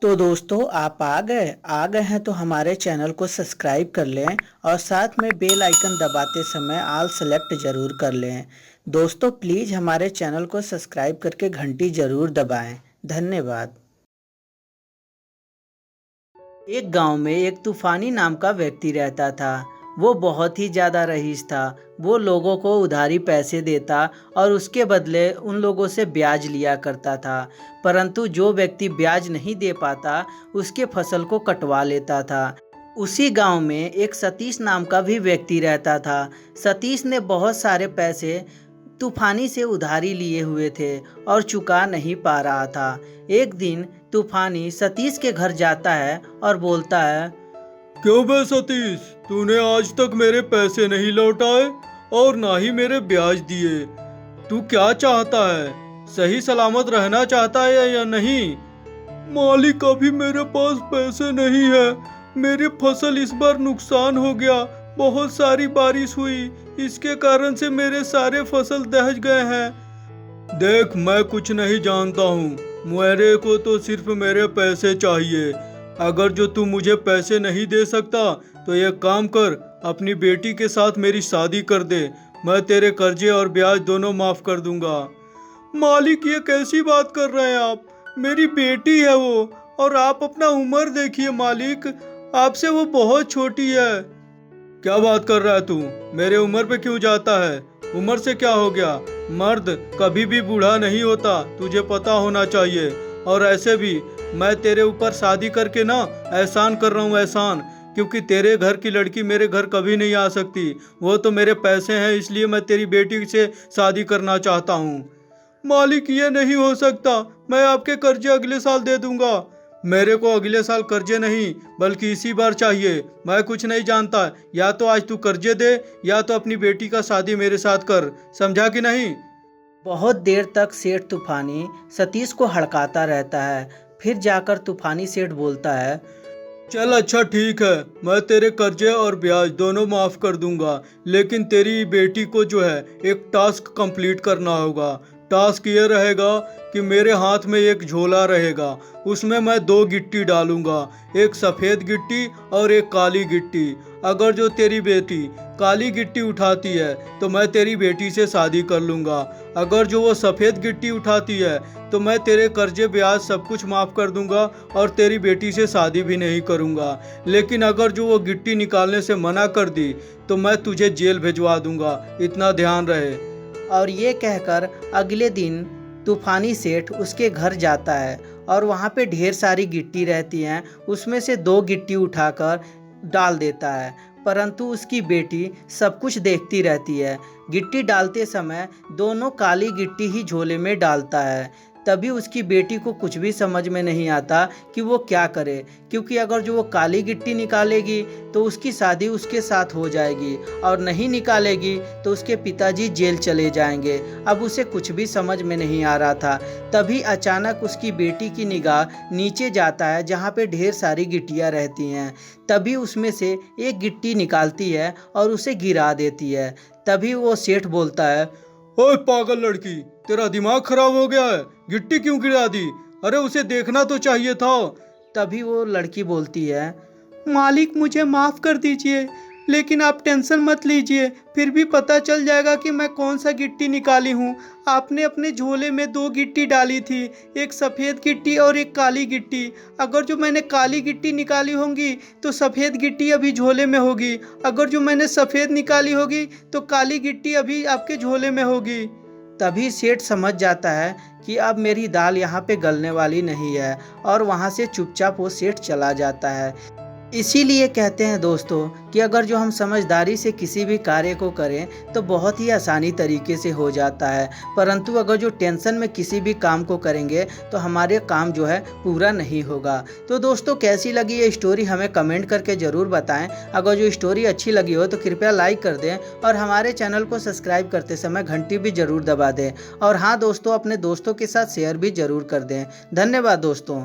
तो दोस्तों आप आ गए हैं तो हमारे चैनल को सब्सक्राइब कर लें और साथ में बेल आइकन दबाते समय ऑल सेलेक्ट ज़रूर कर लें। दोस्तों प्लीज़ हमारे चैनल को सब्सक्राइब करके घंटी ज़रूर दबाएं। धन्यवाद। एक गांव में एक तूफानी नाम का व्यक्ति रहता था। वो बहुत ही ज़्यादा रईस था। वो लोगों को उधारी पैसे देता और उसके बदले उन लोगों से ब्याज लिया करता था। परंतु जो व्यक्ति ब्याज नहीं दे पाता उसके फसल को कटवा लेता था। उसी गांव में एक सतीश नाम का भी व्यक्ति रहता था। सतीश ने बहुत सारे पैसे तूफानी से उधारी लिए हुए थे और चुका नहीं पा रहा था। एक दिन तूफानी सतीश के घर जाता है और बोलता है, क्यों बे सतीश, तूने आज तक मेरे पैसे नहीं लौटाए और ना ही मेरे ब्याज दिए। तू क्या चाहता है? सही सलामत रहना चाहता है या नहीं? मालिक, अभी मेरे पास पैसे नहीं है। मेरी फसल इस बार नुकसान हो गया। बहुत सारी बारिश हुई, इसके कारण से मेरे सारे फसल दह गए हैं। देख, मैं कुछ नहीं जानता हूँ। मेरे को तो सिर्फ मेरे पैसे चाहिए। अगर जो तू मुझे पैसे नहीं दे सकता तो एक काम कर, अपनी बेटी के साथ मेरी शादी कर दे। मैं तेरे कर्जे और ब्याज दोनों माफ कर दूंगा। मालिक, ये कैसी बात कर रहे हैं आप? मेरी बेटी है वो, और आप अपना उम्र देखिए मालिक, आपसे वो बहुत छोटी है। क्या बात कर रहा है तू? मेरे उम्र पे क्यों जाता है? उम्र से क्या हो गया? मर्द कभी भी बूढ़ा नहीं होता, तुझे पता होना चाहिए। और ऐसे भी मैं तेरे ऊपर शादी करके ना एहसान कर रहा हूँ, एहसान, क्योंकि तेरे घर की लड़की मेरे घर कभी नहीं आ सकती। वो तो मेरे पैसे हैं, इसलिए मैं तेरी बेटी से शादी करना चाहता हूँ। मालिक, ये नहीं हो सकता। मैं आपके कर्जे अगले साल दे दूंगा। मेरे को अगले साल कर्जे नहीं बल्कि इसी बार चाहिए। मैं कुछ नहीं जानता। या तो आज तू कर्जे दे या तो अपनी बेटी का शादी मेरे साथ कर। समझा कि नहीं? बहुत देर तक सेठ तूफानी सतीश को हड़काता रहता है। फिर जाकर तूफानी सेठ बोलता है, चल अच्छा ठीक है, मैं तेरे कर्जे और ब्याज दोनों माफ कर दूंगा, लेकिन तेरी बेटी को जो है एक टास्क कंप्लीट करना होगा। टास्क ये रहेगा कि मेरे हाथ में एक झोला रहेगा, उसमें मैं दो गिट्टी डालूंगा, एक सफ़ेद गिट्टी और एक काली गिट्टी। अगर जो तेरी बेटी काली गिट्टी उठाती है तो मैं तेरी बेटी से शादी कर लूँगा। अगर जो वो सफ़ेद गिट्टी उठाती है तो मैं तेरे कर्जे ब्याज सब कुछ माफ़ कर दूंगा और तेरी बेटी से शादी भी नहीं करूंगा। लेकिन अगर जो वो गिट्टी निकालने से मना कर दी तो मैं तुझे जेल भिजवा दूंगा, इतना ध्यान रहे। और ये कहकर अगले दिन तूफानी सेठ उसके घर जाता है और वहाँ पे ढेर सारी गिट्टी रहती हैं। उसमें से दो गिट्टी उठाकर डाल देता है, परंतु उसकी बेटी सब कुछ देखती रहती है। गिट्टी डालते समय दोनों काली गिट्टी ही झोले में डालता है। तभी उसकी बेटी को कुछ भी समझ में नहीं आता कि वो क्या करे, क्योंकि अगर जो वो काली गिट्टी निकालेगी तो उसकी शादी उसके साथ हो जाएगी, और नहीं निकालेगी तो उसके पिताजी जेल चले जाएंगे। अब उसे कुछ भी समझ में नहीं आ रहा था। तभी अचानक उसकी बेटी की निगाह नीचे जाता है जहाँ पे ढेर सारी गिट्टियाँ रहती हैं। तभी उसमें से एक गिट्टी निकालती है और उसे गिरा देती है। तभी वो सेठ बोलता है, ओए पागल लड़की, तेरा दिमाग खराब हो गया है? गिट्टी क्यों गिरा दी? अरे उसे देखना तो चाहिए था। तभी वो लड़की बोलती है, मालिक मुझे माफ़ कर दीजिए, लेकिन आप टेंशन मत लीजिए, फिर भी पता चल जाएगा कि मैं कौन सा गिट्टी निकाली हूँ। आपने अपने झोले में दो गिट्टी डाली थी, एक सफ़ेद गिट्टी और एक काली गिट्टी। अगर जो मैंने काली गिट्टी निकाली होंगी तो सफ़ेद गिट्टी अभी झोले में होगी, अगर जो मैंने सफ़ेद निकाली होगी तो काली गिट्टी अभी आपके झोले में होगी। तभी सेठ समझ जाता है कि अब मेरी दाल यहाँ पे गलने वाली नहीं है, और वहाँ से चुपचाप वो सेठ चला जाता है। इसीलिए कहते हैं दोस्तों कि अगर जो हम समझदारी से किसी भी कार्य को करें तो बहुत ही आसानी तरीके से हो जाता है, परंतु अगर जो टेंशन में किसी भी काम को करेंगे तो हमारे काम जो है पूरा नहीं होगा। तो दोस्तों कैसी लगी ये स्टोरी हमें कमेंट करके ज़रूर बताएं। अगर जो स्टोरी अच्छी लगी हो तो कृपया लाइक कर दें और हमारे चैनल को सब्सक्राइब करते समय घंटी भी ज़रूर दबा दें। और हाँ दोस्तों, अपने दोस्तों के साथ शेयर भी ज़रूर कर दें। धन्यवाद दोस्तों।